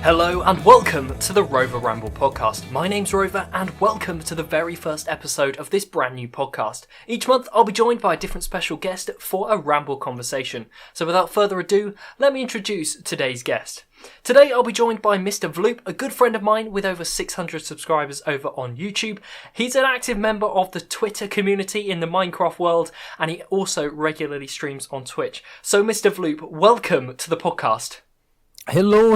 Hello and welcome to the Rover Ramble podcast. My name's Rover and welcome to the very first episode of this brand new podcast. Each month I'll be joined by a different special guest for a ramble conversation. So without further ado, let me introduce today's guest. Today I'll be joined by Mr. Vloop, a good friend of mine with over 600 subscribers over on YouTube. He's an active member of the Twitter community in the Minecraft world and he also regularly streams on Twitch. So Mr. Vloop, welcome to the podcast. Hello,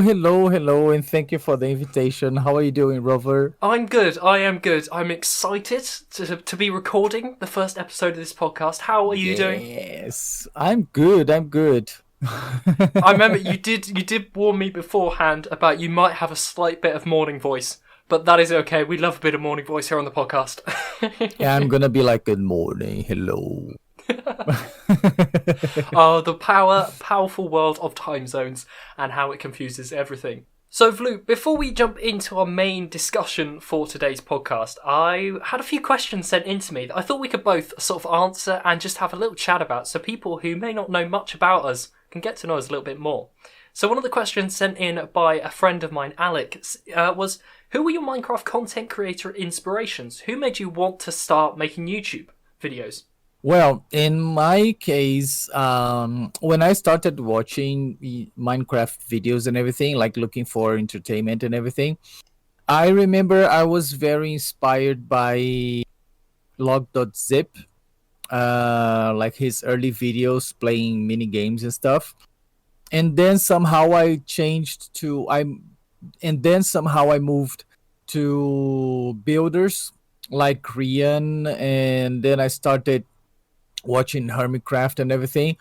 and thank you for the invitation. How are you doing, Rover? I am good. I'm excited to be recording the first episode of this podcast. How are you doing? Yes, I'm good. I remember you did warn me beforehand about you might have a slight bit of morning voice, but that is okay. We love a bit of morning voice here on the podcast. Yeah, I'm gonna be like, good morning, hello. Oh, the powerful world of time zones and how it confuses everything. So, Vloop, before we jump into our main discussion for today's podcast, I had a few questions sent in to me that I thought we could both sort of answer and just have a little chat about, so people who may not know much about us can get to know us a little bit more. So one of the questions sent in by a friend of mine, Alex, was, who were your Minecraft content creator inspirations? Who made you want to start making YouTube videos? Well, in my case, when I started watching Minecraft videos and everything, like looking for entertainment and everything, I remember I was very inspired by log.zip, like his early videos playing mini games and stuff. And then somehow I moved to builders like Rian, and then I started watching Hermitcraft and everything.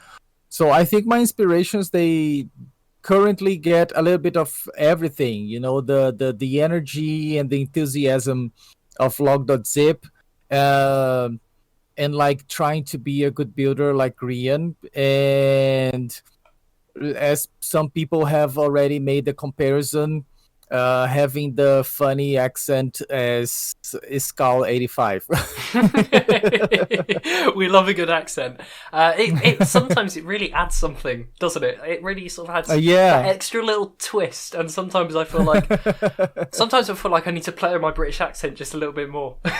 So I think my inspirations, they currently get a little bit of everything, you know, the energy and the enthusiasm of log.zip, and like trying to be a good builder like Rian, and as some people have already made the comparison, having the funny accent as Skull85. We love a good accent. Sometimes it really adds something, doesn't it? It really sort of adds that extra little twist. And sometimes I feel like I need to play with my British accent just a little bit more. But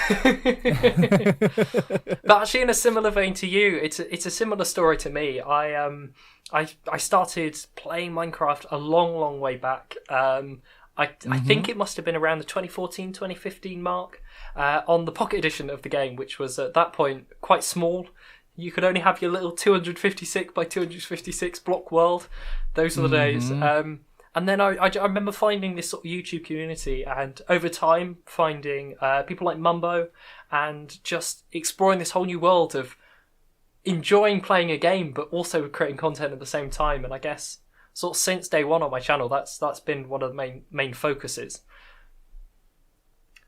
actually, in a similar vein to you, it's a similar story to me. I started playing Minecraft a long way back. I think it must have been around the 2014, 2015 mark on the Pocket Edition of the game, which was at that point quite small. You could only have your little 256 by 256 block world. Those were the days. And then I remember finding this sort of YouTube community, and over time finding people like Mumbo, and just exploring this whole new world of enjoying playing a game but also creating content at the same time. And I guess sort of since day one on my channel, that's been one of the main focuses.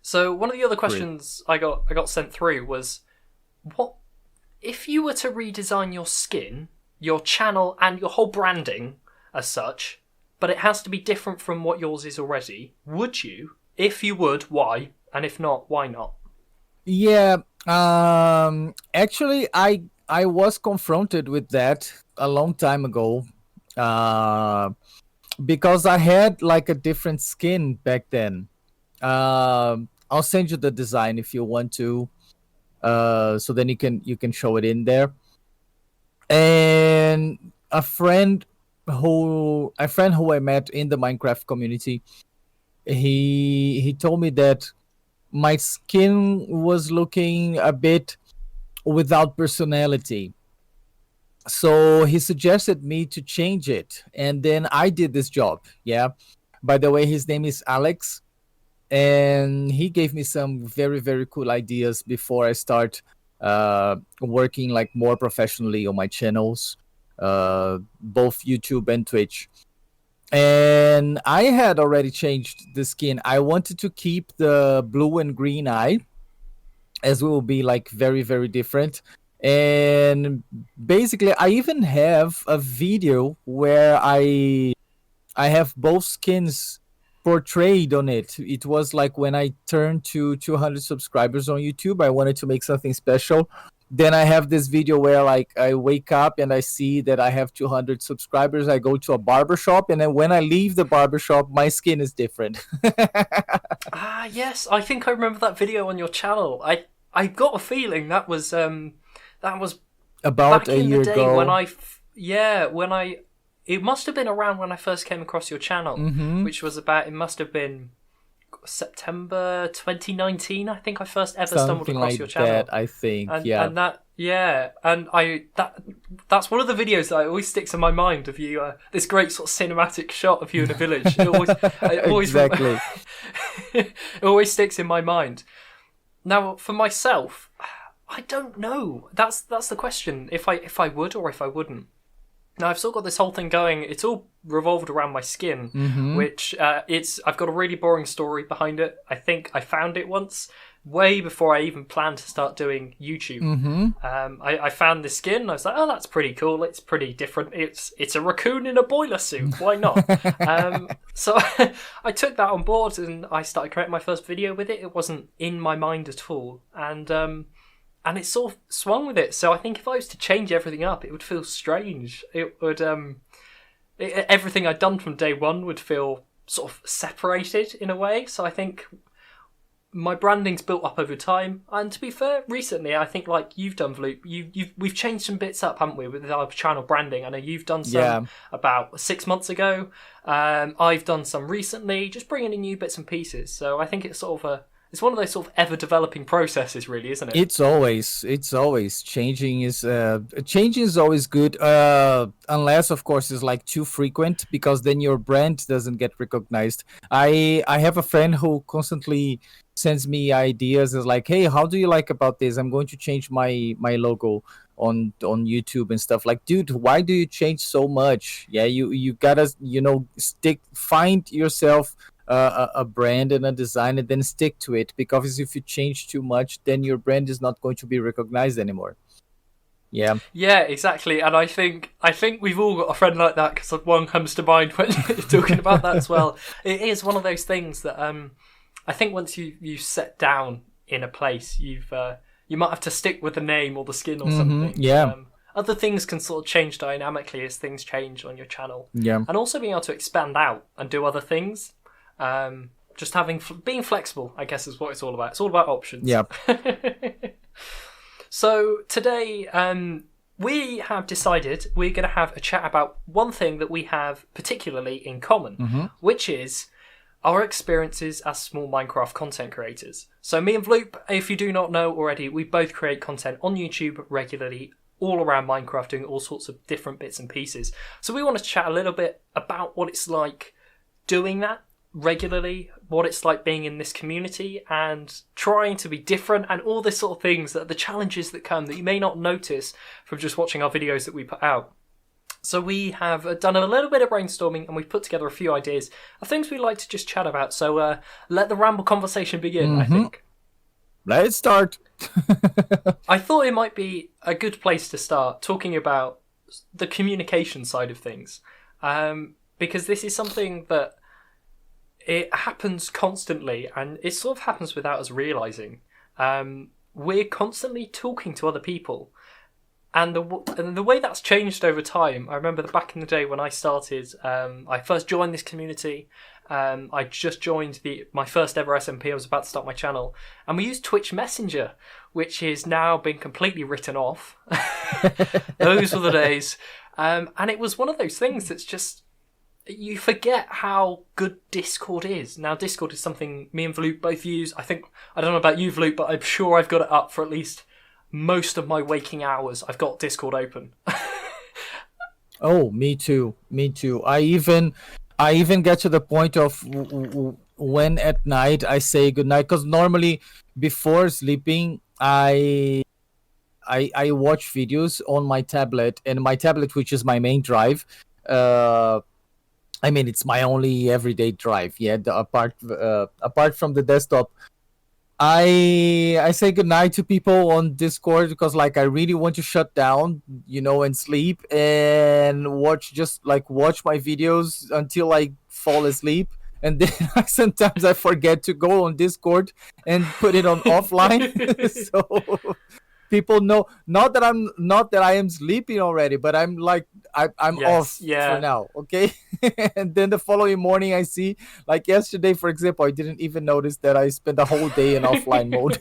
So one of the other questions I got sent through was, what if you were to redesign your skin, your channel, and your whole branding as such, but it has to be different from what yours is already? Would you? If you would, why? And if not, why not? Yeah, actually, I was confronted with that a long time ago. Because I had like a different skin back then. I'll send you the design if you want to, so then you can show it in there. And a friend who I met in the Minecraft community, he told me that my skin was looking a bit without personality. So he suggested me to change it, and then I did this job. Yeah. By the way, his name is Alex, and he gave me some very, very cool ideas before I start working like more professionally on my channels, both YouTube and Twitch. And I had already changed the skin. I wanted to keep the blue and green eye, as we will be like very, very different. And basically, I even have a video where I have both skins portrayed on it. It was like when I turned to 200 subscribers on YouTube, I wanted to make something special. Then I have this video where like I wake up and I see that I have 200 subscribers. I go to a barber shop, and then when I leave the barber shop, my skin is different. Ah, yes, I think I remember that video on your channel. I got a feeling that was About back a in the year day ago. when it must have been around when I first came across your channel, which was about, it must have been September 2019, I think I first ever stumbled Something across like your channel. that, I think. And Yeah. and that, yeah, and that's one of the videos that always sticks in my mind of you. This great sort of cinematic shot of you in a village. It always Exactly. it always sticks in my mind. Now, for myself, I don't know. That's the question. If I would or if I wouldn't. Now, I've still got this whole thing going. It's all revolved around my skin, which I've got a really boring story behind it. I think I found it once, way before I even planned to start doing YouTube. I found this skin, and I was like, oh, that's pretty cool. It's pretty different. It's a raccoon in a boiler suit. Why not? So I took that on board, and I started creating my first video with it. It wasn't in my mind at all, and it sort of swung with it. So I think if I was to change everything up, it would feel strange. It would everything I'd done from day one would feel sort of separated in a way. So I think my branding's built up over time. And to be fair, recently I think, like you've done, Vloop, we've changed some bits up, haven't we, with our channel branding? I know you've done some about 6 months ago. I've done some recently, just bringing in new bits and pieces. So I think it's sort of it's one of those sort of ever-developing processes, really, isn't it? It's always changing is always good, unless of course it's like too frequent, because then your brand doesn't get recognized. I have a friend who constantly sends me ideas, is like, hey, how do you like about this? I'm going to change my logo on YouTube and stuff. Like, dude, why do you change so much? Yeah, you gotta find yourself a brand and a design, and then stick to it, because if you change too much, then your brand is not going to be recognized anymore. Yeah, exactly. And I think we've all got a friend like that, because one comes to mind when you're talking about that as well. It is one of those things that I think once you set down in a place, you might have to stick with the name or the skin or something. Yeah. Other things can sort of change dynamically as things change on your channel. Yeah. And also being able to expand out and do other things. Just being flexible, I guess, is what it's all about. It's all about options. Yeah. So today, we have decided we're going to have a chat about one thing that we have particularly in common, which is our experiences as small Minecraft content creators. So me and Vloop, if you do not know already, we both create content on YouTube regularly, all around Minecraft, doing all sorts of different bits and pieces. So we want to chat a little bit about what it's like doing that regularly, what it's like being in this community and trying to be different, and all this sort of things, that the challenges that come that you may not notice from just watching our videos that we put out. So we have done a little bit of brainstorming, and we've put together a few ideas of things we'd like to just chat about. So let the ramble conversation begin, I think. Let's start. I thought it might be a good place to start talking about the communication side of things, because this is something that it happens constantly, and it sort of happens without us realising. We're constantly talking to other people, and the way that's changed over time. I remember that back in the day when I started, I first joined this community. I just joined my first ever SMP. I was about to start my channel, and we used Twitch Messenger, which has now been completely written off. Those were the days, and it was one of those things that's just, you forget how good Discord is. Now, Discord is something me and Vloop both use. I don't know about you, Vloop, but I'm sure I've got it up for at least most of my waking hours. I've got Discord open. Oh, me too. I even get to the point of when at night I say goodnight, because normally before sleeping I watch videos on my tablet, and my tablet, which is my main drive, I mean, it's my only everyday drive. Yeah, apart from the desktop, I say goodnight to people on Discord, because like I really want to shut down, and sleep, and watch my videos until I fall asleep. And then sometimes I forget to go on Discord and put it on offline. So people know, not that I am sleeping already, but I'm like I'm Yes, off for yeah. now, okay? And then the following morning I see, like yesterday for example, I didn't even notice that I spent the whole day in offline mode.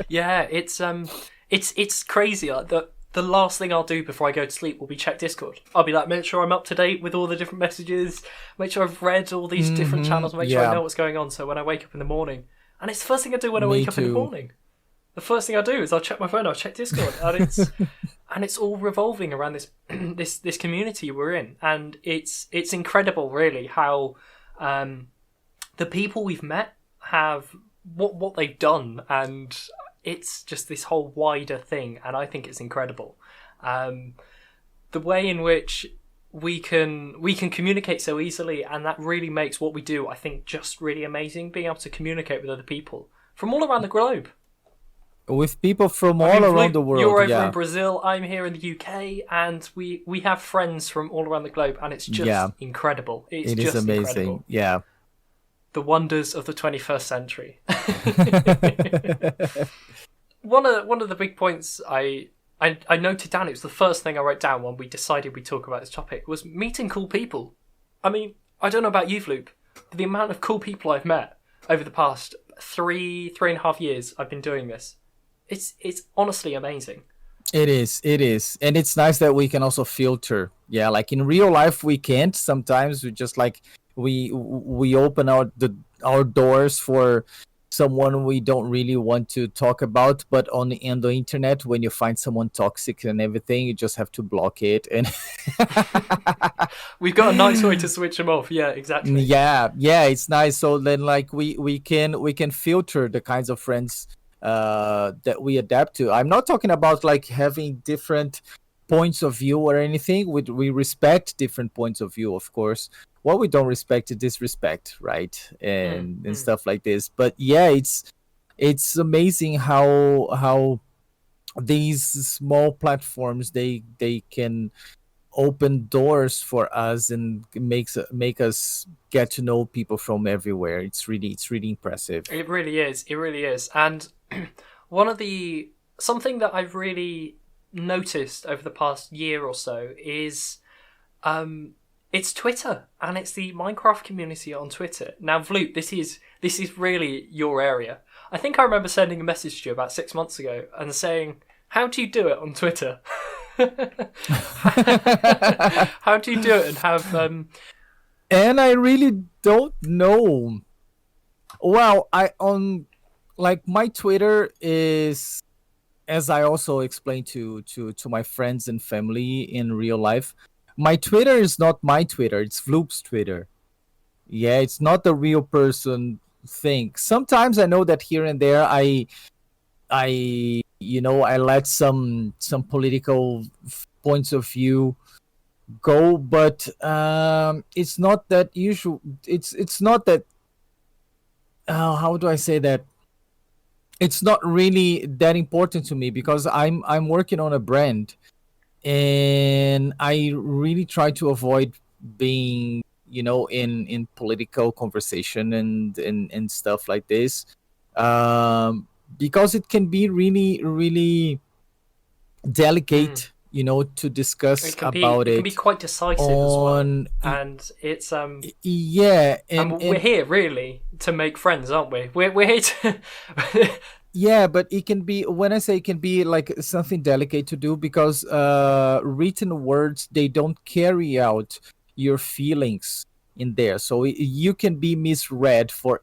Yeah, it's crazy. Like the last thing I'll do before I go to sleep will be check Discord. I'll be like, make sure I'm up to date with all the different messages, make sure I've read all these different channels, make sure I Yeah, know what's going on. So when I wake up in the morning, and it's the first thing I do when I me wake up in the too. morning. The first thing I do is I'll check my phone, I'll check Discord, and it's all revolving around this this community we're in, and it's incredible, really, how the people we've met have what they've done, and it's just this whole wider thing, and I think it's incredible. The way in which we can communicate so easily, and that really makes what we do, I think, just really amazing. Being able to communicate with other people from all around the globe. With people from I all mean, around Vloop, the world. you're over in Yeah, Brazil, I'm here in the UK, and we have friends from all around the globe, and it's just yeah, incredible. It's it is just amazing. incredible. Yeah. The wonders of the 21st century. One of the big points I noted down, it was the first thing I wrote down when we decided we'd talk about this topic, was meeting cool people. I mean, I don't know about you, Vloop, but the amount of cool people I've met over the past three and a half years I've been doing this, it's honestly amazing. It is, and it's nice that we can also filter. Yeah, like in real life, we can't. Sometimes we just like we open our doors for someone we don't really want to talk about. But on the internet, when you find someone toxic and everything, you just have to block it. And We've got a nice way to switch them off. Yeah, exactly. yeah, it's nice. So then, like we can filter the kinds of friends that we adapt to. I'm not talking about like having different points of view or anything. We respect different points of view, of course. What we don't respect is disrespect, right? And Mm. stuff like this. But yeah, it's amazing how these small platforms they can open doors for us and make us get to know people from everywhere. It's really impressive. It really is. It really is. And one of the something that I've really noticed over the past year or so is it's Twitter, and it's the Minecraft community on Twitter. Now, Vloop, this is really your area. I think I remember sending a message to you about 6 months ago and saying, "How do you do it on Twitter? How do you do it and have And I really don't know. Well, I on like my Twitter is, as I also explained to my friends and family in real life, my Twitter is not my Twitter, it's Vloop's Twitter. Yeah, it's not the real person thing. Sometimes I know that here and there I let some political points of view go, but it's not that usual. It's not that. How do I say that? It's not really that important to me because I'm working on a brand, and I really try to avoid being in political conversation and stuff like this, because it can be really really mm, delicate, to discuss about it can be it quite decisive as well. on. And it's Yeah, and we're here really to make friends, aren't we? We're here to yeah, but it can be, when I say it can be like something delicate to do, because written words, they don't carry out your feelings in there, so you can be misread for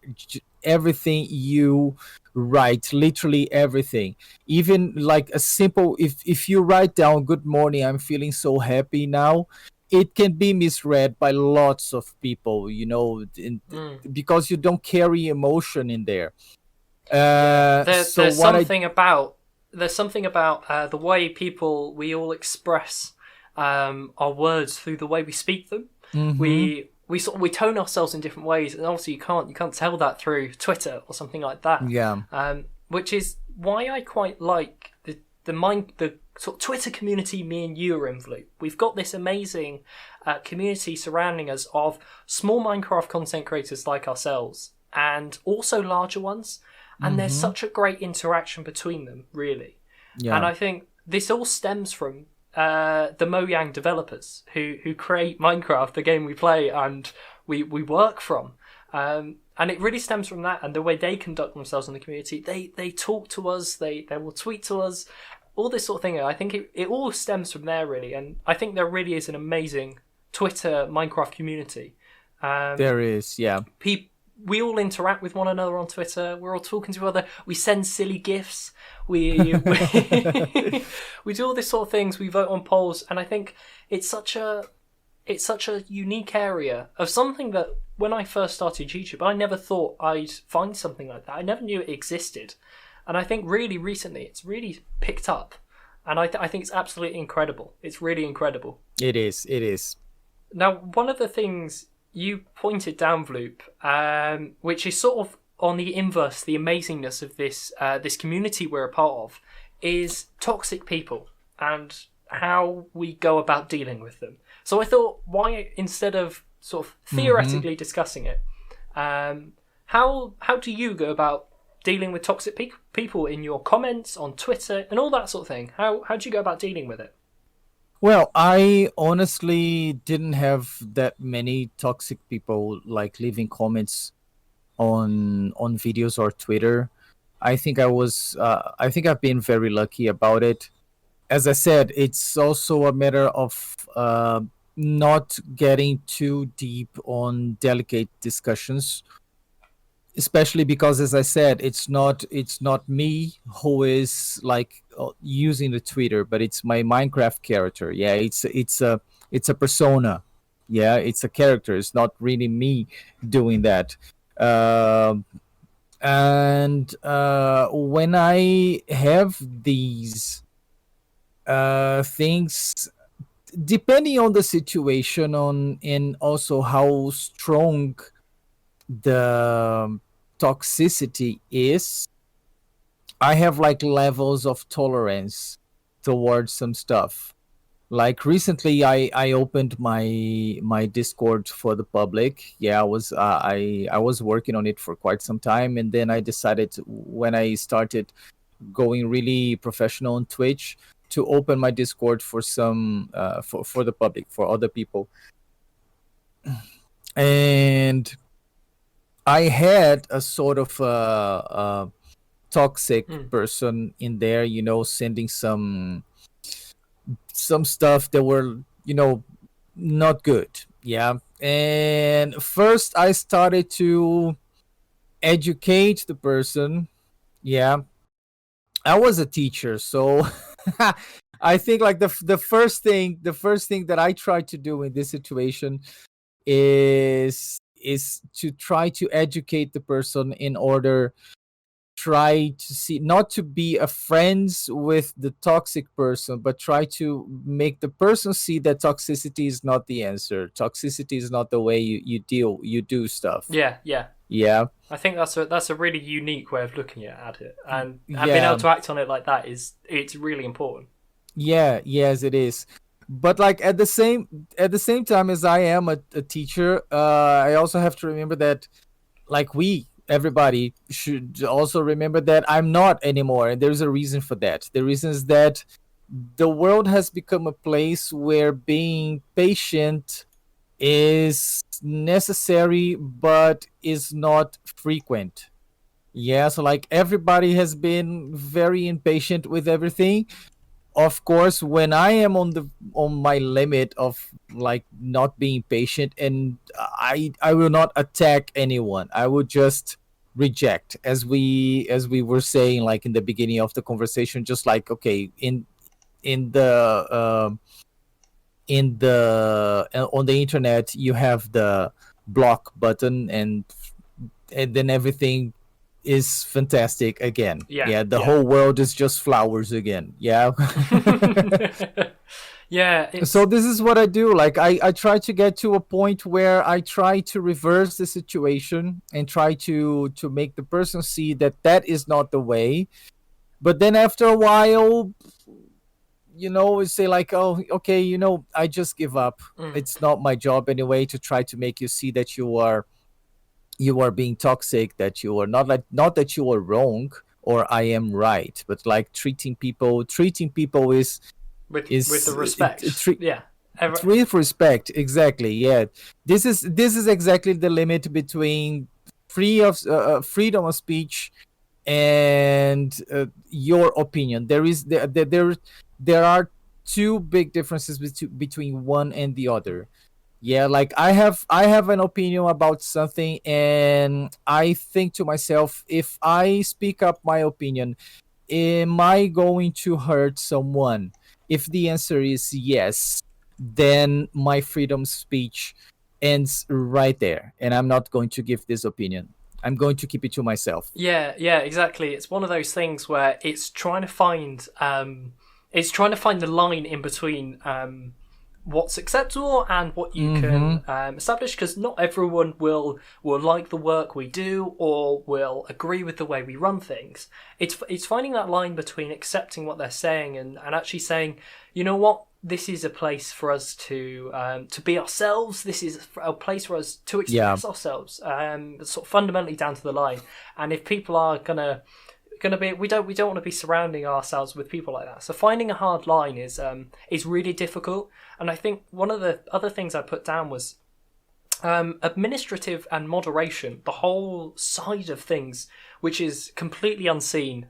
everything you write, literally everything. Even like a simple, if you write down "good morning, I'm feeling so happy now," it can be misread by lots of people, Mm. because you don't carry emotion in there. Yeah, So there's what I something about the way we all express our words through the way we speak them. Mm-hmm. We tone ourselves in different ways, and obviously you can't tell that through Twitter or something like that. Yeah. Which is why I quite like the sort of Twitter community me and you are in, Vloop. We've got this amazing community surrounding us of small Minecraft content creators like ourselves, and also larger ones. And there's Mm-hmm. such a great interaction between them, really. And Yeah. I think this all stems from the Mojang developers who create Minecraft, the game we play and we work from. And it really stems from that and the way they conduct themselves in the community. They talk to us, they will tweet to us, all this sort of thing. I think it all stems from there, really. And I think there really is an amazing Twitter Minecraft community. There is, yeah. We all interact with one another on Twitter. We're all talking to each other. We send silly gifs. We do all this sort of things. We vote on polls, and I think it's such a unique area of something that when I first started YouTube, I never thought I'd find something like that. I never knew it existed, and I think really recently it's really picked up, and I think it's absolutely incredible. It's really incredible. It is. It is. Now, one of the things you pointed down, Vloop, which is sort of on the inverse, the amazingness of this community we're a part of, is toxic people and how we go about dealing with them. So I thought, why, instead of sort of theoretically discussing it, how do you go about dealing with toxic people in your comments on Twitter and all that sort of thing? How do you go about dealing with it? Well, I honestly didn't have that many toxic people like leaving comments on videos or Twitter. I think I've been very lucky about it. As I said, it's also a matter of not getting too deep on delicate discussions, especially because, as I said, it's not me who is like using the Twitter, but it's my Minecraft character. Yeah, it's a persona. Yeah, it's a character. It's not really me doing that. And when I have these things, depending on the situation, on and also how strong the toxicity is, I have like levels of tolerance towards some stuff. Like recently, I opened my Discord for the public. Yeah, I was working on it for quite some time, and then I decided when I started going really professional on Twitch to open my Discord for some for the public, for other people. And I had a sort of toxic person in there, sending some stuff that were, not good. Yeah. And first I started to educate the person. Yeah. I was a teacher, so I think like the first thing that I tried to do in this situation is to try to educate the person in order try to see, not to be a friends with the toxic person, but try to make the person see that toxicity is not the answer. Toxicity is not the way you do stuff. Yeah. I think that's a really unique way of looking at it, and being able to act on it like that it's really important. Yeah, yes, it is. But like at the same time as I am a teacher, I also have to remember that like everybody should also remember that I'm not anymore, and there's a reason for that. The reason is that the world has become a place where being patient is necessary but is not frequent. Yeah, so like everybody has been very impatient with everything. Of course, when I am on my limit of like not being patient, and I will not attack anyone. I will just reject, as we were saying like in the beginning of the conversation, just like, okay, in the on the internet you have the block button, and then everything is fantastic again. The whole world is just flowers again. Yeah. So this is what I do. Like I try to get to a point where I try to reverse the situation and try to make the person see that is not the way. But then after a while, we say like, oh, okay, I just give up. It's not my job anyway to try to make you see that you are being toxic, that you are not that you are wrong or I am right, but like treating people with the is respect. Yeah. with respect. Exactly. Yeah. This is exactly the limit between freedom of speech and your opinion. There are two big differences between one and the other. Yeah, like I have an opinion about something, and I think to myself, if I speak up my opinion, am I going to hurt someone? If the answer is yes, then my freedom of speech ends right there, and I'm not going to give this opinion. I'm going to keep it to myself. Yeah, yeah, exactly. It's one of those things where it's trying to find the line in between what's acceptable and what you Mm-hmm. can establish, because not everyone will like the work we do or will agree with the way we run things. It's finding that line between accepting what they're saying and actually saying, you know what, this is a place for us to be ourselves. This is a place for us to Yeah. express ourselves. Sort of fundamentally down to the line. And if people are gonna be, we don't want to be surrounding ourselves with people like that. So finding a hard line is really difficult. And I think one of the other things I put down was administrative and moderation, the whole side of things, which is completely unseen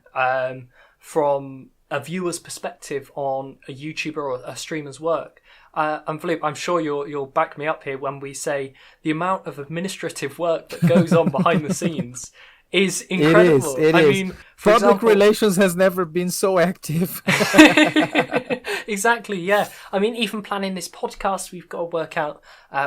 from a viewer's perspective on a YouTuber or a streamer's work. And Vloop, I'm sure you'll back me up here when we say the amount of administrative work that goes on behind the scenes is incredible. It is. mean, for Public example, relations has never been so active. exactly, yeah. I mean, even planning this podcast, we've got to work out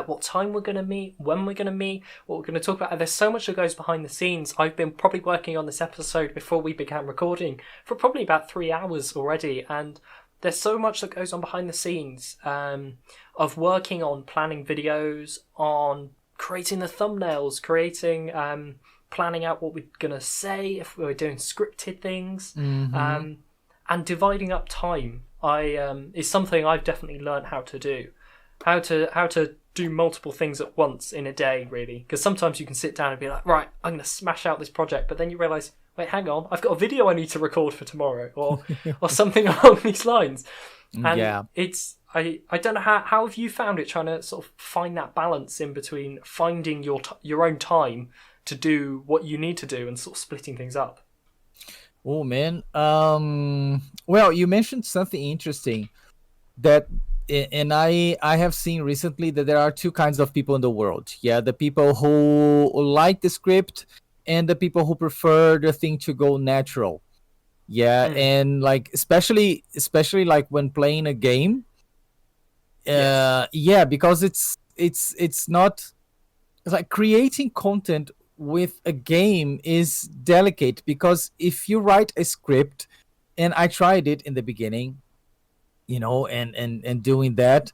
what time we're going to meet, when we're going to meet, what we're going to talk about. And there's so much that goes behind the scenes. I've been probably working on this episode before we began recording for probably about 3 hours already, and there's so much that goes on behind the scenes of working on planning videos, on creating the thumbnails, creating planning out what we're going to say if we're doing scripted things, and dividing up time is something I've definitely learned how to do. How to do multiple things at once in a day, really. Because sometimes you can sit down and be like, right, I'm going to smash out this project, but then you realise, wait, hang on, I've got a video I need to record for tomorrow, or something along these lines. And Yeah. I don't know how have you found it, trying to sort of find that balance in between finding your own time to do what you need to do and sort of splitting things up. Oh man. Well, you mentioned something interesting that, and I have seen recently that there are two kinds of people in the world. Yeah, the people who like the script and the people who prefer the thing to go natural. Yeah, and like especially like when playing a game. Yes. Yeah, because it's not, it's like creating content with a game is delicate, because if you write a script, and I tried it in the beginning, and doing that,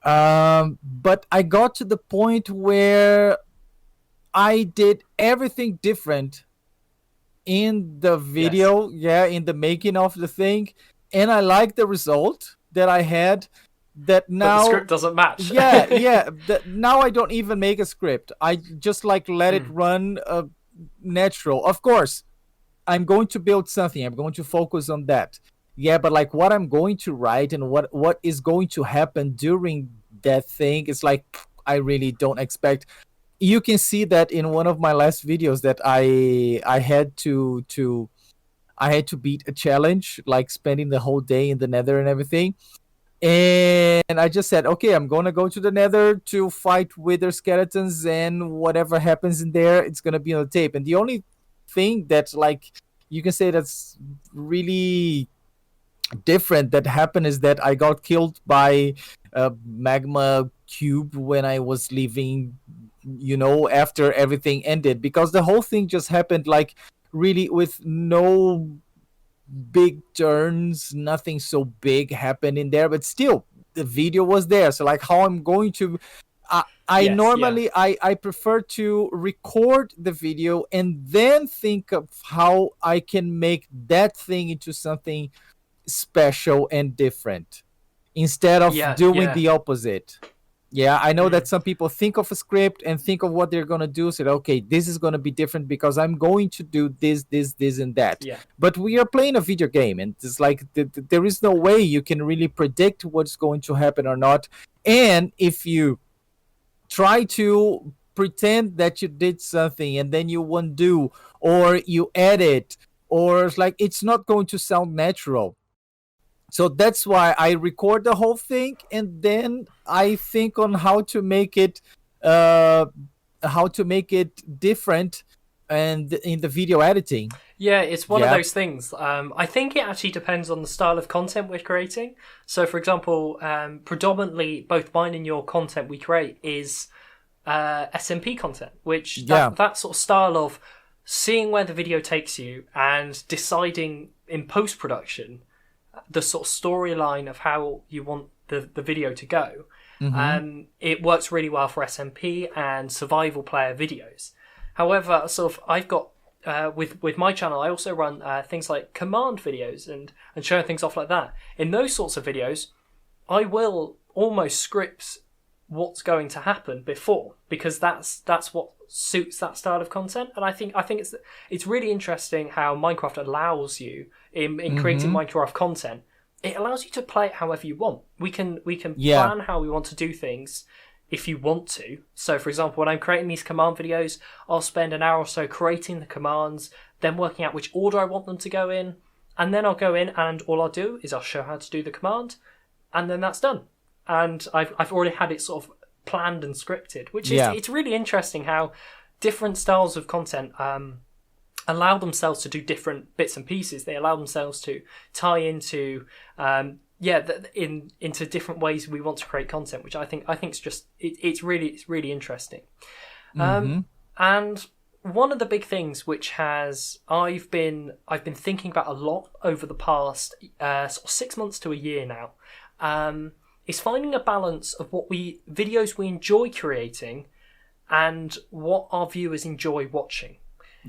but I got to the point where I did everything different in the Yes. video, yeah, in the making of the thing, and I like the result that I had. That But the now, script doesn't match. yeah, that now I don't even make a script. I just like let it run natural. Of course, I'm going to build something. I'm going to focus on that. Yeah, but like what I'm going to write and what is going to happen during that thing is like I really don't expect. You can see that in one of my last videos that I had to I had to beat a challenge, like spending the whole day in the Nether and everything. And I just said, okay, I'm gonna go to the Nether to fight wither skeletons, and whatever happens in there, it's gonna be on the tape. And the only thing that, like, you can say that's really different that happened is that I got killed by a magma cube when I was leaving, after everything ended, because the whole thing just happened like really with no big turns, nothing so big happened in there, but still the video was there. So like how I'm going to I Yes. Yeah. normally I prefer to record the video and then think of how I can make that thing into something special and different instead of Yeah. doing Yeah. the opposite. Yeah, I know that Mm. some people think of a script and think of what they're gonna do. Said, okay, this is gonna be different because I'm going to do this, and that. Yeah. But we are playing a video game, and it's like there is no way you can really predict what's going to happen or not. And if you try to pretend that you did something and then you undo or you edit, or it's like it's not going to sound natural. So that's why I record the whole thing and then I think on uh how to make it different and in the video editing. Yeah, it's one of Yeah. those things. I think it actually depends on the style of content we're creating. So, for example, predominantly both mine and your content we create is SMP content, which Yeah. that sort of style of seeing where the video takes you and deciding in post production the sort of storyline of how you want the video to go. Mm-hmm. It works really well for SMP and survival player videos. However, sort of I've got with my channel, I also run things like command videos and showing things off like that. In those sorts of videos, I will almost script what's going to happen before, because that's what suits that style of content. And I think it's really interesting how Minecraft allows you in creating Mm-hmm. Minecraft content. It allows you to play it however you want. We can Yeah. plan how we want to do things if you want to. So, for example, when I'm creating these command videos, I'll spend an hour or so creating the commands, then working out which order I want them to go in, and then I'll go in and all I'll do is I'll show how to do the command, and then that's done. And I've already had it sort of planned and scripted, which is Yeah. it's really interesting how different styles of content allow themselves to do different bits and pieces. They allow themselves to tie into into different ways we want to create content, which I think is just it's really interesting. Mm-hmm. And one of the big things which has I've been thinking about a lot over the past sort of 6 months to a year now, is finding a balance of what videos we enjoy creating and what our viewers enjoy watching.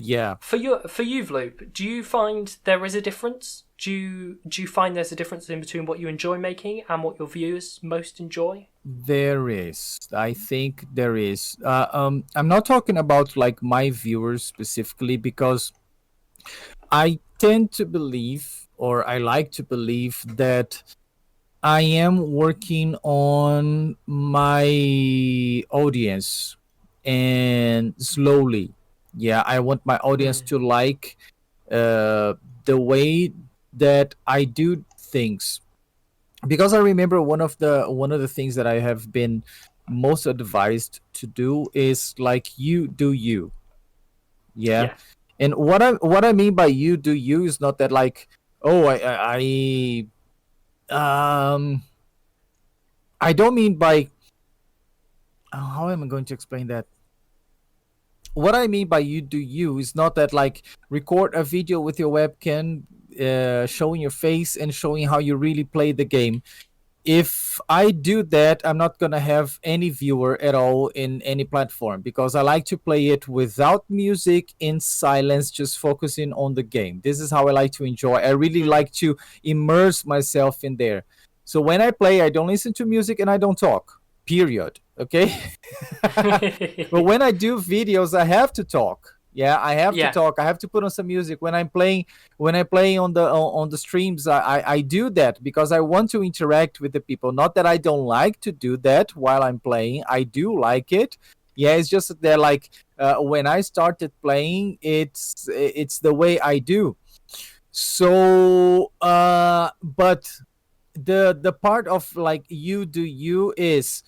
Yeah. For you, Vloop, do you find there is a difference? Do you find there's a difference in between what you enjoy making and what your viewers most enjoy? There is. I think there is. I'm not talking about like my viewers specifically because I tend to believe, or I like to believe, that I am working on my audience and slowly. Yeah, I want my audience Mm, to like uh, the way that I do things, because I remember one of the things that I have been most advised to do is like you do you. Yeah. yeah, And what I mean by you do you is not that like, oh, um I don't mean by, how am I going to explain that? What I mean by you do you is not that like record a video with your webcam, showing your face and showing how you really play the game. If I do that, I'm not gonna have any viewer at all in any platform, because I like to play it without music, in silence, just focusing on the game. This is how I like to enjoy. I really mm. like to immerse myself in there. So when I play, I don't listen to music and I don't talk. Period. Okay. But when I do videos, I have to talk. Yeah, I have to Yeah, talk. I have to put on some music when I play on the streams. I do that because I want to interact with the people. Not that I don't like to do that while I'm playing. I do like it. Yeah, it's just that they're like, when I started playing, it's the way I do. So, but the part of like you do you is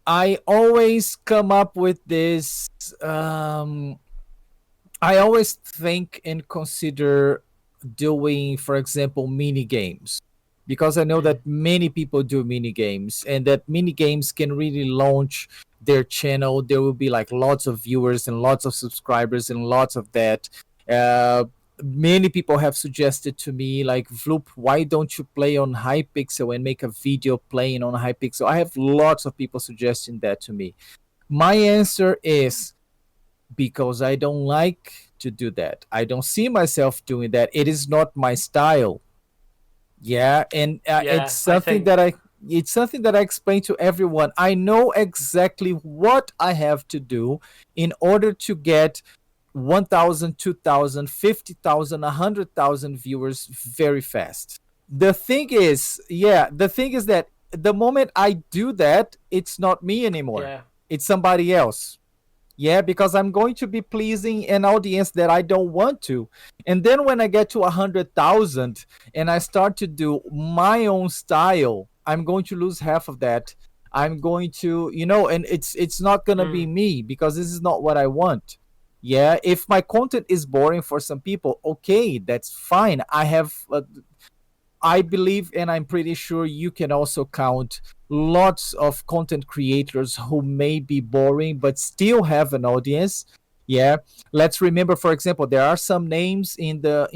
I always come up with this. I always think and consider doing, for example, mini games, because I know mm, that many people do mini games and that mini games can really launch their channel. There will be like lots of viewers and lots of subscribers and lots of that. Uh, Many people have suggested to me like, Vloop, why don't you play on Hypixel and make a video playing on Hypixel? I have lots of people suggesting that to me. My answer is because I don't like to do that. I don't see myself doing that. It is not my style. Yeah, and it's yeah. I something that think I it's something that I explain to everyone. I know exactly what I have to do in order to get 1,000, 2,000, 50,000, 100,000 viewers very fast. The thing is that the moment I do that, it's not me anymore. Yeah. It's somebody else. Yeah, because I'm going to be pleasing an audience that I don't want to. And then when I get to 100,000 and I start to do my own style, I'm going to lose half of that. I'm going to, and it's not going to be Mm. me, because this is not what I want. Yeah, if my content is boring for some people, okay, that's fine. I believe, and I'm pretty sure you can also count lots of content creators who may be boring but still have an audience. Yeah, let's remember, for example, there are some names on the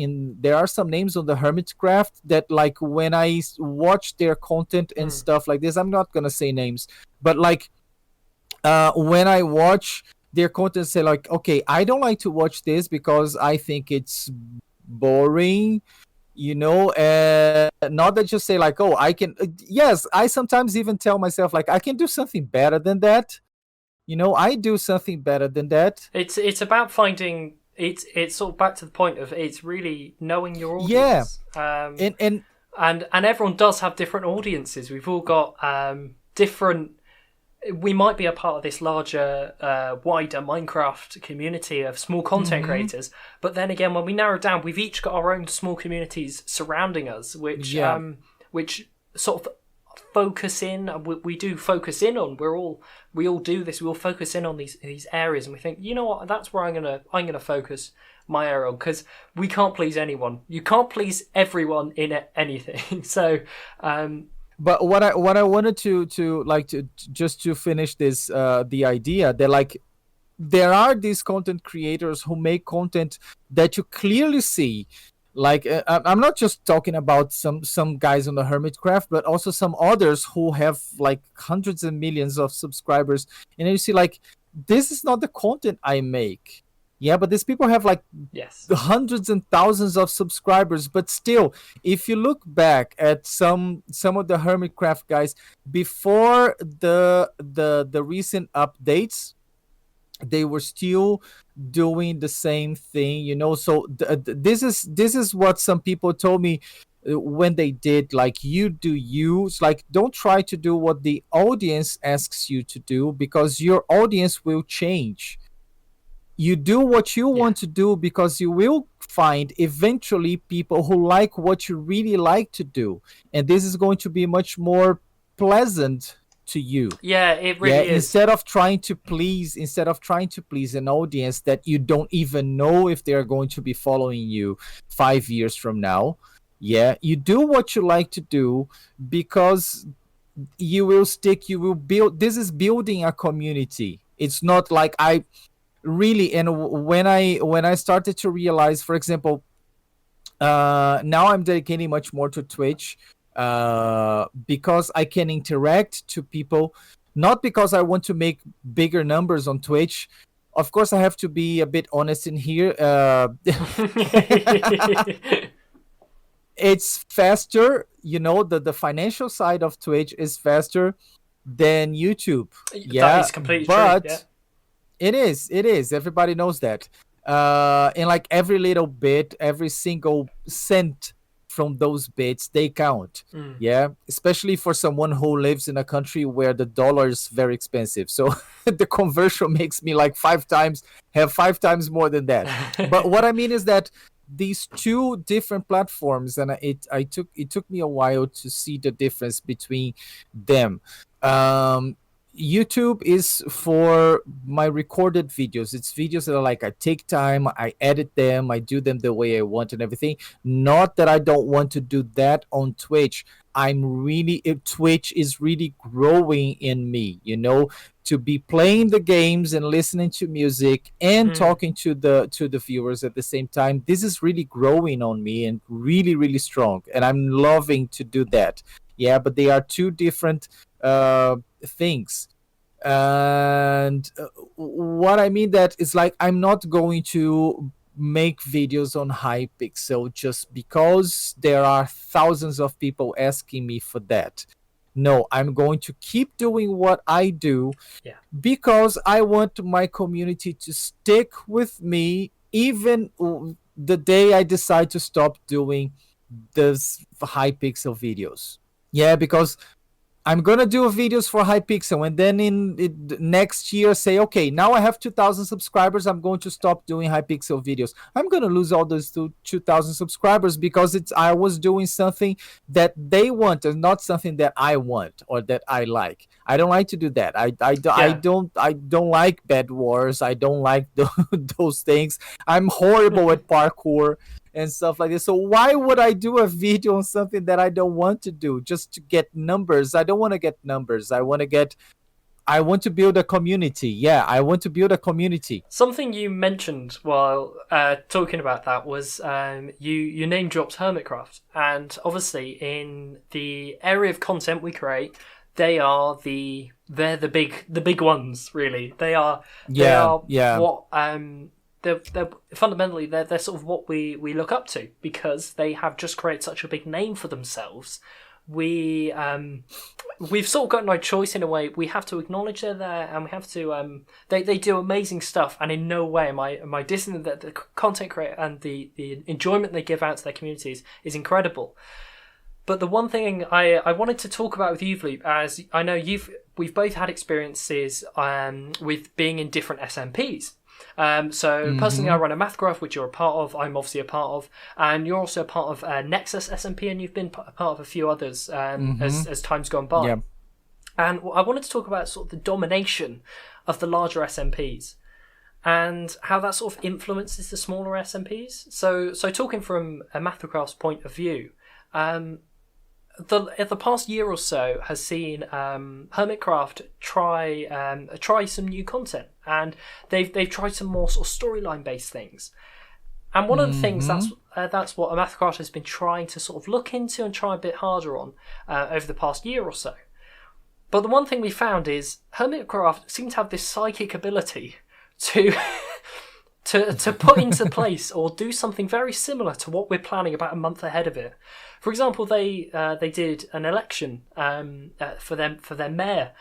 Hermitcraft that, like, when I watch their content and Mm. stuff like this, I'm not gonna say names, but like, when I watch their content, say like, okay, I don't like to watch this because I think it's boring, not that just say like, oh, I can, yes, I sometimes even tell myself like, I can do something better than that. I do something better than that. It's about finding it's sort of back to the point of it's really knowing your Yeah. audience. And And everyone does have different audiences. We've all got different. We might be a part of this larger, wider Minecraft community of small content creators, but then again, when we narrow it down, we've each got our own small communities surrounding us, which Yeah. which sort of focus in. We do focus in on. We all do this. We all focus in on these areas, and we think, you know what, that's where I'm gonna focus my area on, because we can't please anyone. You can't please everyone in anything. So. But what I wanted to like to just to finish this, the idea that, like, there are these content creators who make content that you clearly see, like, I'm not just talking about some guys on the Hermitcraft, but also some others who have like hundreds and millions of subscribers, and then you see like, this is not the content I make. Yeah, but these people have like Yes. the hundreds and thousands of subscribers, but still, if you look back at some of the Hermitcraft guys before the recent updates, they were still doing the same thing, so this is what some people told me, when they did, like, you do you. It's like, don't try to do what the audience asks you to do, because your audience will change. You do what you want to do, because you will find eventually people who like what you really like to do, and this is going to be much more pleasant to you. Yeah, it really is. Instead of trying to please an audience that you don't even know if they're going to be following you 5 years from now. Yeah, you do what you like to do, because you will stick, you will build. This is building a community. It's not like I really, and when I started to realize, for example, now I'm dedicating much more to Twitch, because I can interact to people, not because I want to make bigger numbers on Twitch. Of course, I have to be a bit honest in here. It's faster, the financial side of Twitch is faster than YouTube. That is completely but true. Yeah. It is. Everybody knows that. And like, every little bit, every single cent from those bits, they count. Yeah, especially for someone who lives in a country where the dollar is very expensive. So the conversion makes me like 5 times more than that. But what I mean is that these two different platforms, and it took me a while to see the difference between them. YouTube is for my recorded videos. It's videos that are like, I take time, I edit them, I do them the way I want and everything. Not that I don't want to do that on Twitch. Twitch is really growing in me, to be playing the games and listening to music and talking to the viewers at the same time. This is really growing on me and really, really strong. And I'm loving to do that. Yeah, but they are two different things. And what I mean that is, like, I'm not going to make videos on Hypixel just because there are thousands of people asking me for that. No, I'm going to keep doing what I do Yeah. because I want my community to stick with me even the day I decide to stop doing those high pixel videos. Yeah, because I'm gonna do videos for Hypixel, and then next year say, okay, now I have 2,000 subscribers. I'm going to stop doing Hypixel videos. I'm gonna lose all those 2,000 subscribers because I was doing something that they want and not something that I want or that I like. I don't like to do that. Yeah. I don't like Bed Wars. I don't like those things. I'm horrible at parkour and stuff like this. So why would I do a video on something that I don't want to do just to get numbers? I don't want to get numbers. I want to build a community. Yeah, I want to build a community. Something you mentioned while talking about that was you name dropped Hermitcraft, and obviously in the area of content we create, they're the big ones, really. They are what they're fundamentally they're sort of what we look up to, because they have just created such a big name for themselves. We've sort of got no choice in a way. We have to acknowledge they're there, and we have to they do amazing stuff, and in no way am I dissing that the content creator and the enjoyment they give out to their communities is incredible. But the one thing I wanted to talk about with you, Vloop, as I know we've both had experiences with being in different SMPs. So personally, I run a Mathgraph, which you're a part of. I'm obviously a part of, and you're also a part of Nexus SMP, and you've been a part of a few others as time's gone by. Yeah. And I wanted to talk about sort of the domination of the larger SMPs and how that sort of influences the smaller SMPs. So talking from a Mathgraph's point of view, the past year or so has seen Hermitcraft try some new content, and they've tried some more sort of storyline based things. And one of the things that's what Mathcraft has been trying to sort of look into and try a bit harder on over the past year or so. But the one thing we found is Hermitcraft seems to have this psychic ability to to put into place or do something very similar to what we're planning about a month ahead of it. For example, they did an election for their mayor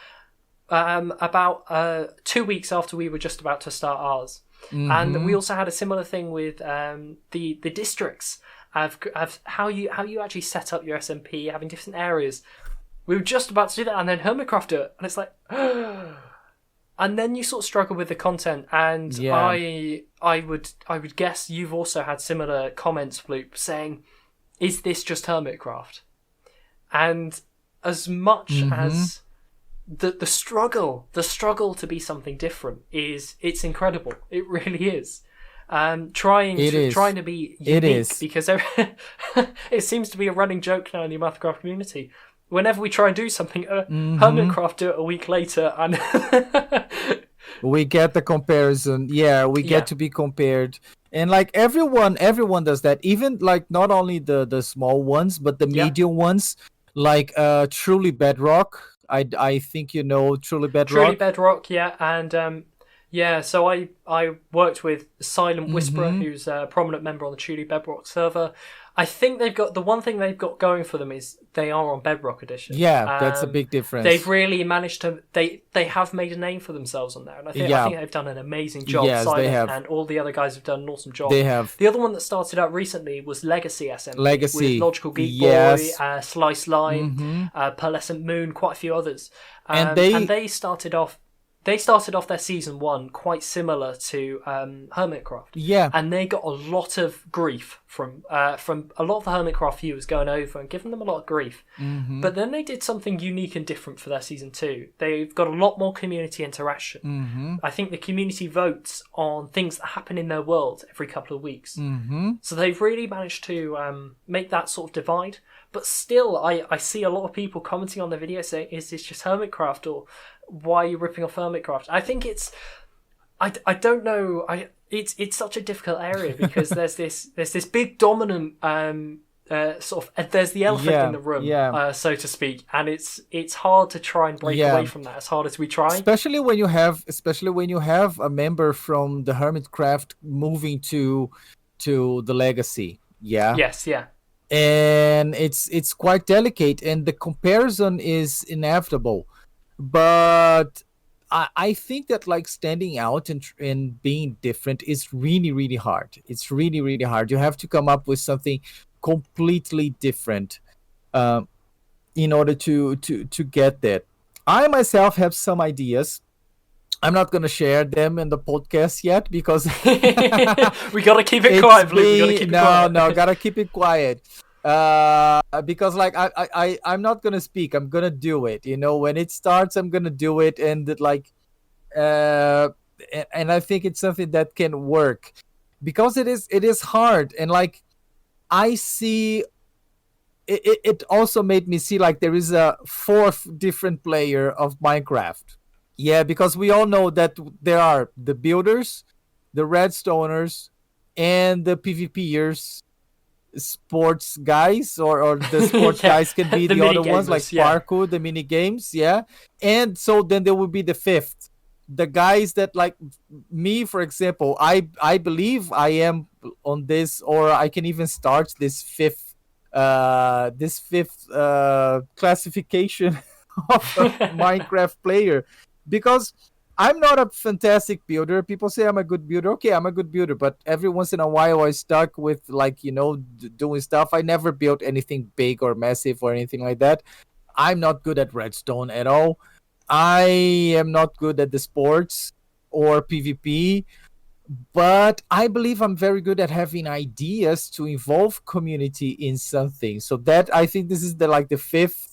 about 2 weeks after we were just about to start ours, and we also had a similar thing with the districts of how you actually set up your SMP, having different areas. We were just about to do that, and then Hermitcraft did it, and it's like. And then you sort of struggle with the content, and I would guess you've also had similar comments, Vloop, saying, "Is this just Hermitcraft?" And as much as the struggle to be something different it's incredible. It really is. Trying to be unique, because it seems to be a running joke now in the Hermitcraft community. Whenever we try and do something, Hermitcraft do it a week later, and we get the comparison. Yeah, we get to be compared, and like everyone does that. Even like not only the small ones, but the medium ones, like Truly Bedrock. I think you know Truly Bedrock. Truly Bedrock, yeah, and So I worked with Silent Whisperer, who's a prominent member on the Truly Bedrock server. I think the one thing they've got going for them is they are on Bedrock Edition. Yeah, that's a big difference. They've really managed to. They have made a name for themselves on there, and I think they've done an amazing job. Yes, Silent they have. And all the other guys have done an awesome job. They have. The other one that started out recently was Legacy SMP. Legacy. With Logical Geek Boy, Slice Line, Pearlescent Moon, quite a few others. And they started off. They started off their season 1 quite similar to Hermitcraft. Yeah. And they got a lot of grief from a lot of the Hermitcraft viewers going over and giving them a lot of grief. But then they did something unique and different for their season 2. They've got a lot more community interaction. I think the community votes on things that happen in their world every couple of weeks. So they've really managed to make that sort of divide. But still, I see a lot of people commenting on the video saying, "Is this just Hermitcraft?" or "Why are you ripping off Hermitcraft?" I think it's, I don't know. It's such a difficult area because there's this big dominant sort of there's the elephant in the room, so to speak, and it's hard to try and break away from that as hard as we try. Especially when you have a member from the Hermitcraft moving to the Legacy. Yeah. Yes. Yeah. and it's quite delicate, and the comparison is inevitable. But I think that like standing out and being different is really really hard. It's really really hard. You have to come up with something completely different, um, in order to get that. I myself have some ideas. I'm not going to share them in the podcast yet because We gotta keep it it's quiet, Vloop. We gotta been keep it no, quiet. no, gotta keep it quiet. Because like I'm not gonna speak. I'm gonna do it. You know, when it starts, I'm gonna do it, and like, uh, and I think it's something that can work because it is hard, and like I see it also made me see like there is a fourth different player of Minecraft. Yeah, because we all know that there are the builders, the redstoners, and the PvPers, sports guys, or the sports Yeah, guys can be the the mini other ones like gamers. Yeah. parkour, the mini games, yeah. And so then there will be the fifth, the guys that like me, for example. I believe I am on this, or I can even start this fifth classification of a Minecraft player, because I'm not a fantastic builder. People say I'm a good builder. Okay, I'm a good builder, but every once in a while I stuck with like doing stuff. I never built anything big or massive or anything like that. I'm not good at redstone at all. I am not good at the sports or PvP, but I believe I'm very good at having ideas to involve community in something. So that I think this is the fifth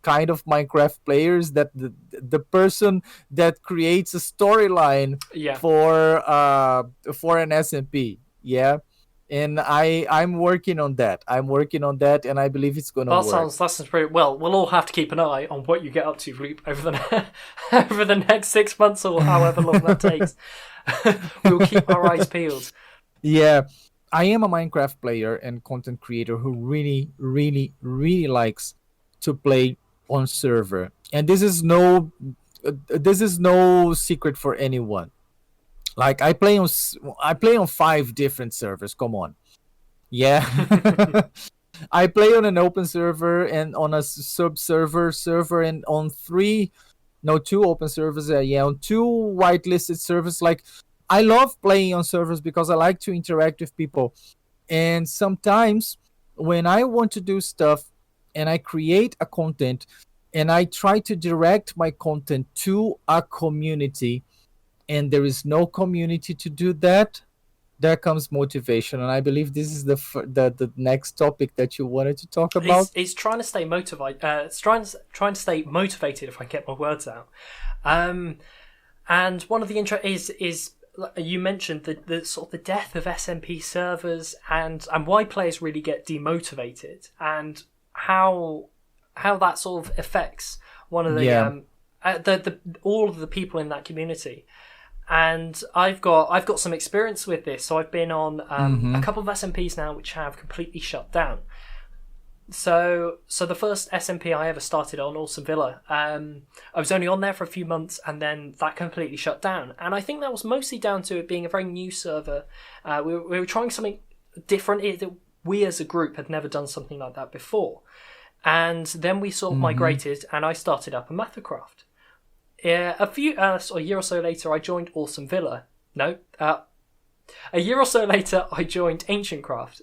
kind of Minecraft players, that the person that creates a storyline Yeah. for an SMP. Yeah. And I'm working on that. I'm working on that, and I believe it's gonna work. That sounds pretty well. We'll all have to keep an eye on what you get up to, Vloop, over the over the next 6 months or however long that takes. We'll keep our eyes peeled. Yeah, I am a Minecraft player and content creator who really, really, really likes to play on server, and this is no secret for anyone. Like I play on 5 different servers. Come on, yeah. I play on an open server and on a sub server, and on three, no, two open servers. Yeah, on two whitelisted servers. Like, I love playing on servers because I like to interact with people. And sometimes when I want to do stuff and I create a content and I try to direct my content to a community, and there is no community to do that, there comes motivation. And I believe this is the next topic that you wanted to talk about. It's trying to stay motivated. It's trying to stay motivated. If I get my words out. And one of the intro is you mentioned the sort of the death of SMP servers, and why players really get demotivated, and how that sort of affects one of the Yeah. the all of the people in that community. And I've got some experience with this. So I've been on a couple of SMPs now which have completely shut down. So the first SMP I ever started on, Awesome Villa, I was only on there for a few months, and then that completely shut down. And I think that was mostly down to it being a very new server. We were trying something different. We as a group had never done something like that before. And then we sort of migrated, and I started up a Mathacraft. A year or so later, I joined Awesome Villa. No, a year or so later, I joined Ancient Craft,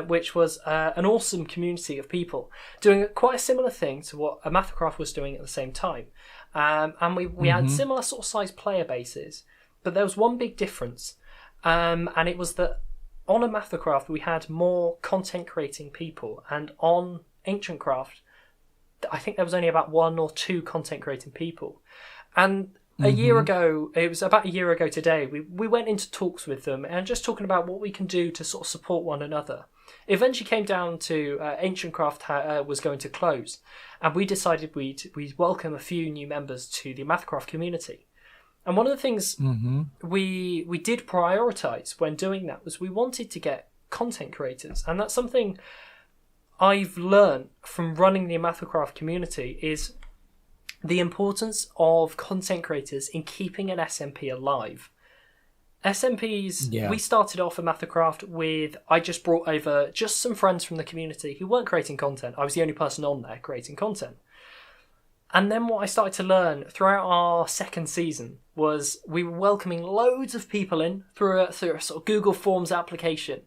which was an awesome community of people doing quite a similar thing to what a Mathacraft was doing at the same time. And we had similar sort of size player bases, but there was one big difference, and it was that on a Mathacraft we had more content creating people, and on Ancient Craft, I think there was only about 1 or 2 content creating people. And a year ago, it was about a year ago today, we went into talks with them and just talking about what we can do to sort of support one another. It eventually came down to Ancient Craft was going to close, and we decided we'd welcome a few new members to the Mathcraft community. And one of the things we did prioritise when doing that was we wanted to get content creators, and that's something I've learned from running the Mathcraft community is the importance of content creators in keeping an SMP alive. SMPs, Yeah. we started off at Mathercraft with, I just brought over just some friends from the community who weren't creating content. I was the only person on there creating content. And then what I started to learn throughout our second season was we were welcoming loads of people in through a sort of Google Forms application.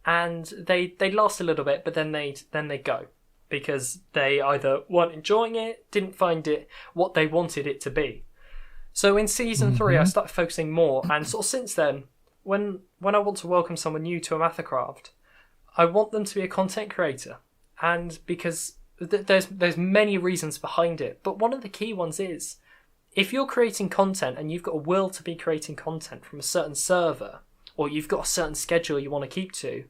And they'd last a little bit, but then they'd go. Because they either weren't enjoying it, didn't find it what they wanted it to be. So in season 3, I started focusing more, and sort of since then, when I want to welcome someone new to a Mathercraft, I want them to be a content creator, and because there's many reasons behind it, but one of the key ones is if you're creating content and you've got a will to be creating content from a certain server, or you've got a certain schedule you want to keep to,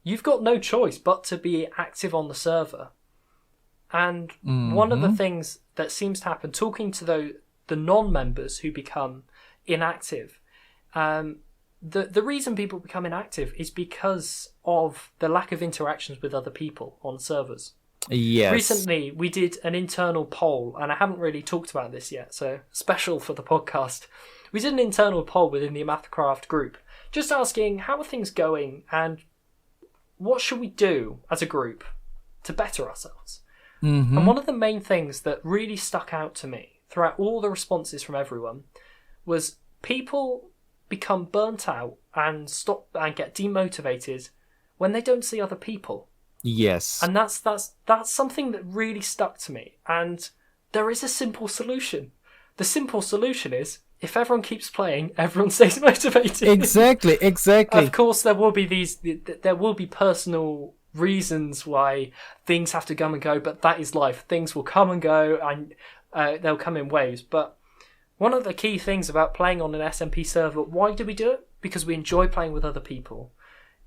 you've got no choice but to be active on the server. And one of the things that seems to happen, talking to the non-members who become inactive, the reason people become inactive is because of the lack of interactions with other people on servers. Yes. Recently, we did an internal poll, and I haven't really talked about this yet, so special for the podcast. We did an internal poll within the Mathercraft group, just asking how are things going and what should we do as a group to better ourselves. And one of the main things that really stuck out to me throughout all the responses from everyone was people become burnt out and stop and get demotivated when they don't see other people. Yes. And that's something that really stuck to me. And there is a simple solution. The simple solution is if everyone keeps playing, everyone stays motivated. Exactly. Of course, there will be personal reasons why things have to come and go, but that is life. Things will come and go, and they'll come in waves. But one of the key things about playing on an SMP server, why do we do it? Because we enjoy playing with other people.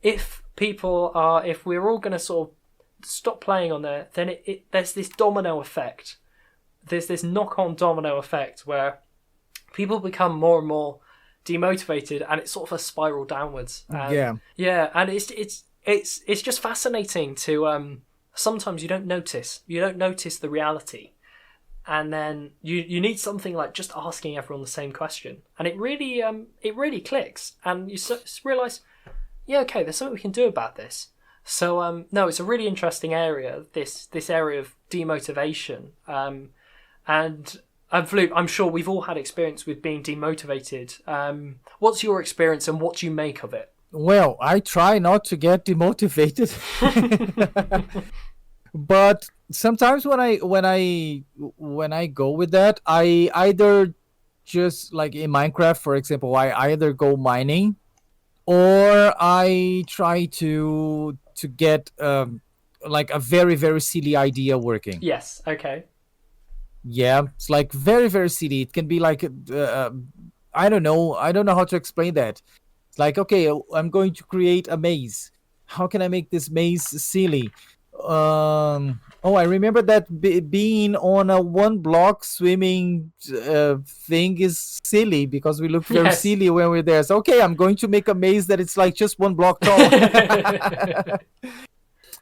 If we're all going to sort of stop playing on there, then there's this domino effect. There's this knock-on domino effect where people become more and more demotivated, and it's sort of a spiral downwards. And it's just fascinating to sometimes you don't notice the reality, and then you need something like just asking everyone the same question, and it really clicks, and you realize, yeah, okay, there's something we can do about this. So no, it's a really interesting area, this area of demotivation, and Vloop, I'm sure we've all had experience with being demotivated. What's your experience and what do you make of it? Well, I try not to get demotivated, but sometimes when I go with that, I either just like in Minecraft, for example, I either go mining, or I try to get like a very, very silly idea working. Yes. Okay. Yeah, it's like very, very silly. It can be like I don't know how to explain that. It's like, okay, I'm going to create a maze. How can I make this maze silly? I remember that being on a one block swimming thing is silly because we look very silly when we're there. So, okay, I'm going to make a maze that it's like just one block tall.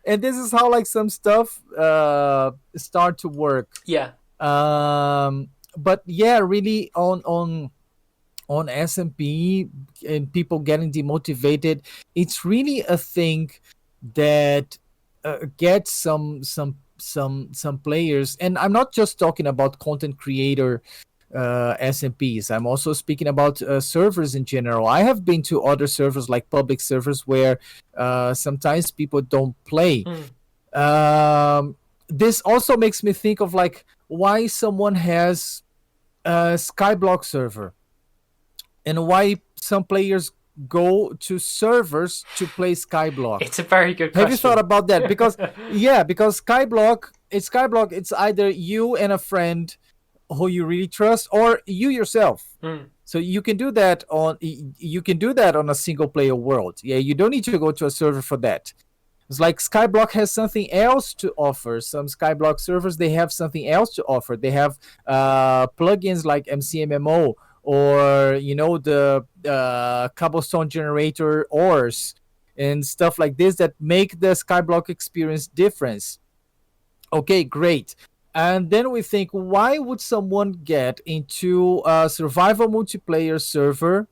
And this is how like some stuff start to work. Yeah. But yeah, really on SMP and people getting demotivated, it's really a thing that gets some players, and I'm not just talking about content creator SMPs. I'm also speaking about servers in general. I have been to other servers, like public servers, where sometimes people don't play. This also makes me think of like why someone has a Skyblock server and why some players go to servers to play Skyblock. It's a very good question. Have you thought about that? Because because Skyblock, it's either you and a friend who you really trust, or you yourself. So you can do that on a single player world. Yeah, you don't need to go to a server for that. It's like Skyblock has something else to offer. Some Skyblock servers, they have something else to offer. They have plugins like MCMMO, or the cobblestone generator ores and stuff like this that make the Skyblock experience different. Okay, great. And then we think, why would someone get into a survival multiplayer server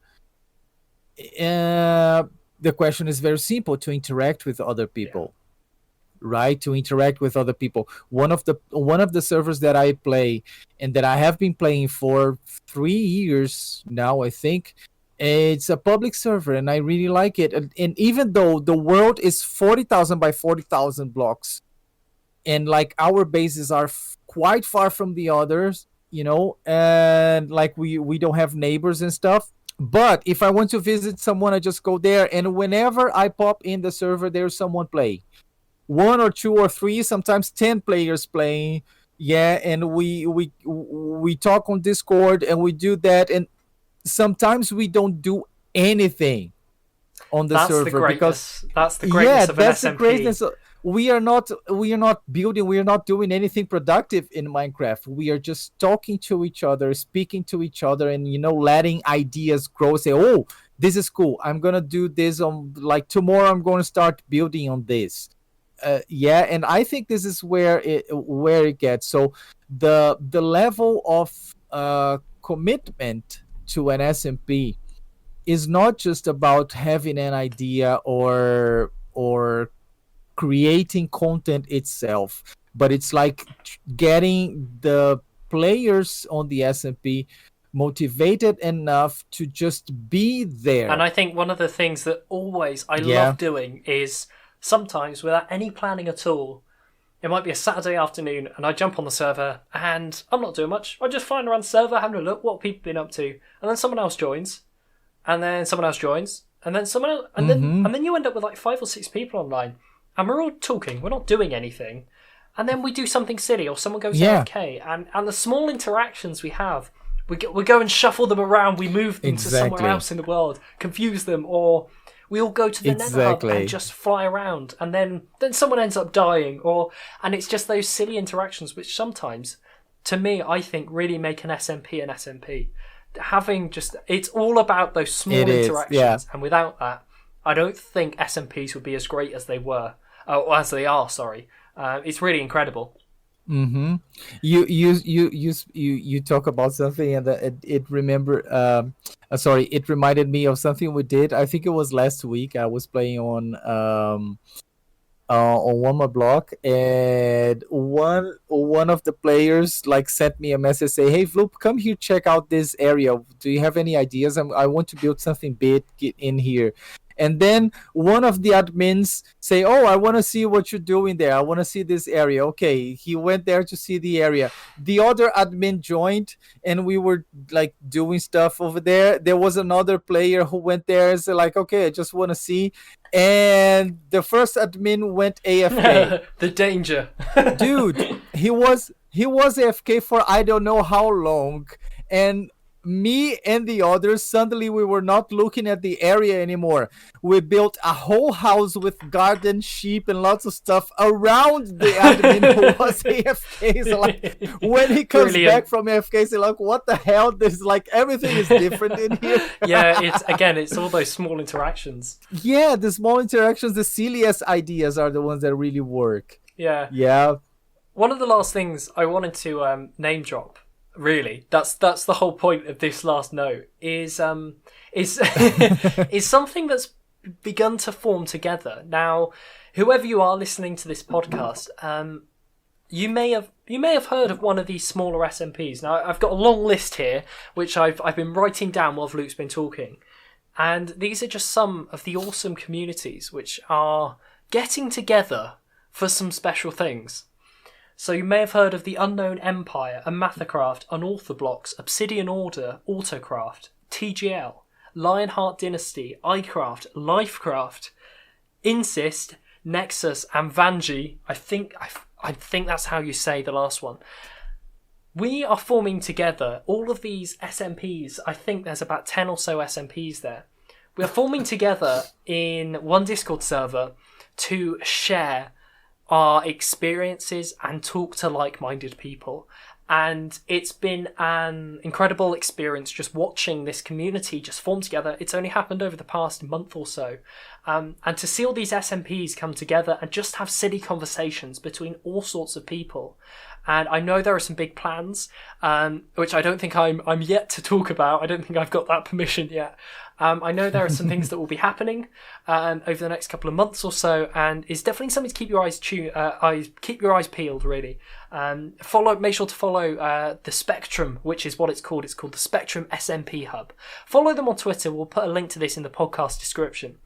the question is very simple: to interact with other Yeah. people, right? To interact with other people. One of the servers that I play and that I have been playing for 3 years now, I think. It's a public server and I really like it. And even though the world is 40,000 by 40,000 blocks, and like our bases are quite far from the others, and like we don't have neighbors and stuff. But if I want to visit someone, I just go there, and whenever I pop in the server, there's someone playing, one or two or three, sometimes 10 players playing. Yeah, and we talk on Discord and we do that, and sometimes we don't do anything on the That's the server because, greatness. That's the yeah, greatness of an that's the SMP. greatness. We are not building, we are not doing anything productive in Minecraft. We are just talking to each other, speaking to each other, and letting ideas grow. Say, oh, this is cool, I'm gonna do this on, like, tomorrow I'm going to start building on this. Yeah, and I think this is where it gets. So the level of commitment to an SMP is not just about having an idea or creating content itself, but it's like getting the players on the SMP motivated enough to just be And there. I think one of the things that always I Yeah. love doing is sometimes without any planning at all, it might be a Saturday afternoon and I jump on the server and I'm not doing much. I'm just flying around the server having a look what people have been up to. And then someone else joins. And then someone else joins. And then someone else, Mm-hmm. and then you end up with like 5 or 6 people online. And we're all talking, we're not doing anything. And then we do something silly or someone goes Yeah, AFK. And the small interactions we have, we go and shuffle them around, we move them to somewhere exactly. else in the world, confuse them, or we all go to the nether hub and Exactly. just fly around, and then someone ends up dying, and it's just those silly interactions which sometimes, to me, I think really make an SMP an SMP. Having just, it's all about those small It is. Yeah. interactions, and without that, I don't think SMPs would be as great as they were, or as they are. Sorry, it's really incredible. Mm-hmm. You talk about something, and it reminded me of something we did. I think it was last week. I was playing on one more block, and one of the players like sent me a message, say, hey Vloop, come here, check out this area, do you have any ideas? I want to build something big in here. And then one of the admins say, oh, I want to see what you're doing there, I want to see this area. Okay, he went there to see the area. The other admin joined, and we were like doing stuff over there. There was another player who went there and said, like, okay, I just want to see. And the first admin went AFK. The danger. Dude, he was AFK for I don't know how long. And me and the others, suddenly we were not looking at the area anymore. We built a whole house with garden, sheep, and lots of stuff around the admin who was AFK. So like, when he comes Brilliant. back from AFK, so like, what the hell? There's like, everything is different in here. Yeah, it's all those small interactions. Yeah, the small interactions, the silliest ideas are the ones that really work. Yeah. Yeah. One of the last things I wanted to name drop, really, that's the whole point of this last note, is is something that's begun to form together. Now, whoever you are listening to this podcast, you may have heard of one of these smaller SMPs. Now, I've got a long list here, which I've been writing down while Vloop's been talking, and these are just some of the awesome communities which are getting together for some special things. So you may have heard of the Unknown Empire, Amathacraft, Unorthoblocks, Obsidian Order, Autocraft, TGL, Lionheart Dynasty, iCraft, Lifecraft, Insist, Nexus, and Vanji. I think that's how you say the last one. We are forming together all of these SMPs. I think there's about 10 or so SMPs there. We are forming together in one Discord server to share our experiences and talk to like-minded people. And it's been an incredible experience just watching this community just form together. It's only happened over the past month or so. And to see all these SMPs come together and just have silly conversations between all sorts of people. and I know there are some big plans, which I don't think I'm yet to talk about. I don't think I've got that permission yet. I know there are some things that will be happening over the next couple of months or so, and it's definitely something to keep your eyes peeled. Really, make sure to follow the Spectrum, which is what it's called. It's called the Spectrum SMP Hub. Follow them on Twitter. We'll put a link to this in the podcast description.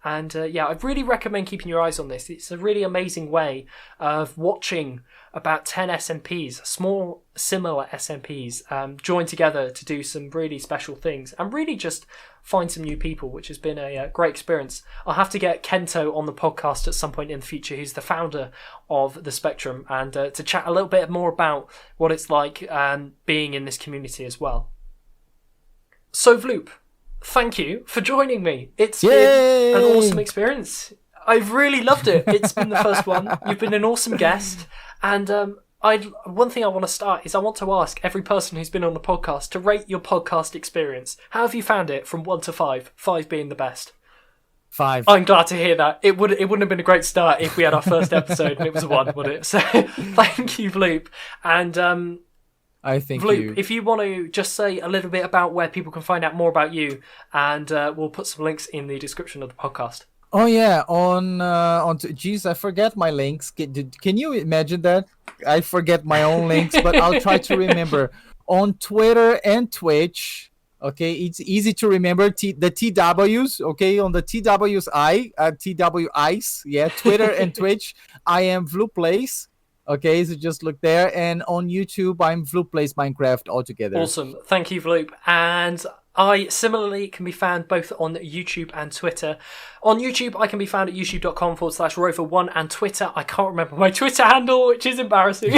And I really recommend keeping your eyes on this. It's a really amazing way of watching about 10 SMPs, small similar SMPs, join together to do some really special things and really just find some new people, which has been a great experience. I'll have to get Kento on the podcast at some point in the future, who's the founder of the Spectrum, and to chat a little bit more about what it's like being in this community as well. So Vloop, thank you for joining me. It's been an awesome experience. I've really loved it. It's been the first one. You've been an awesome guest. And one thing I want to start is I want to ask every person who's been on the podcast to rate your podcast experience. How have you found it from 1 to 5? 5 being the best. 5. I'm glad to hear that. It wouldn't have been a great start if we had our first episode and it was a 1, would it? So thank you, Vloop. And I think Vloop, if you want to just say a little bit about where people can find out more about you, and we'll put some links in the description of the podcast. Oh yeah, geez, I forget my links. Can you imagine that? I forget my own links, but I'll try to remember. On Twitter and Twitch, okay, it's easy to remember the TWs, okay, on the TWIs, yeah, Twitter and Twitch, I am Vloops. Okay, so just look there, and on YouTube, I'm Vloop Plays Minecraft altogether. Awesome, thank you, Vloop. And I similarly can be found both on YouTube and Twitter. On YouTube, I can be found at youtube.com/Rover1, and Twitter, I can't remember my Twitter handle, which is embarrassing.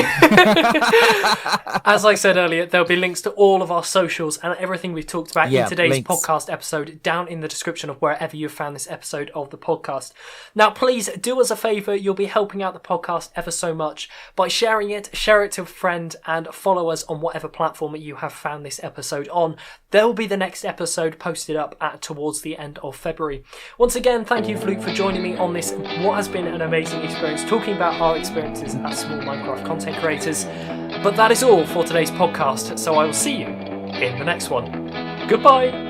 As I said earlier, there'll be links to all of our socials and everything we've talked about in today's podcast episode down in the description of wherever you've found this episode of the podcast. Now, please do us a favour. You'll be helping out the podcast ever so much by sharing it. Share it to a friend and follow us on whatever platform you have found this episode on. There will be the next episode posted up towards the end of February. Once again, thank you, Vloop, for joining me on this, what has been an amazing experience, talking about our experiences as small Minecraft content creators. But that is all for today's podcast, so I will see you in the next one. Goodbye!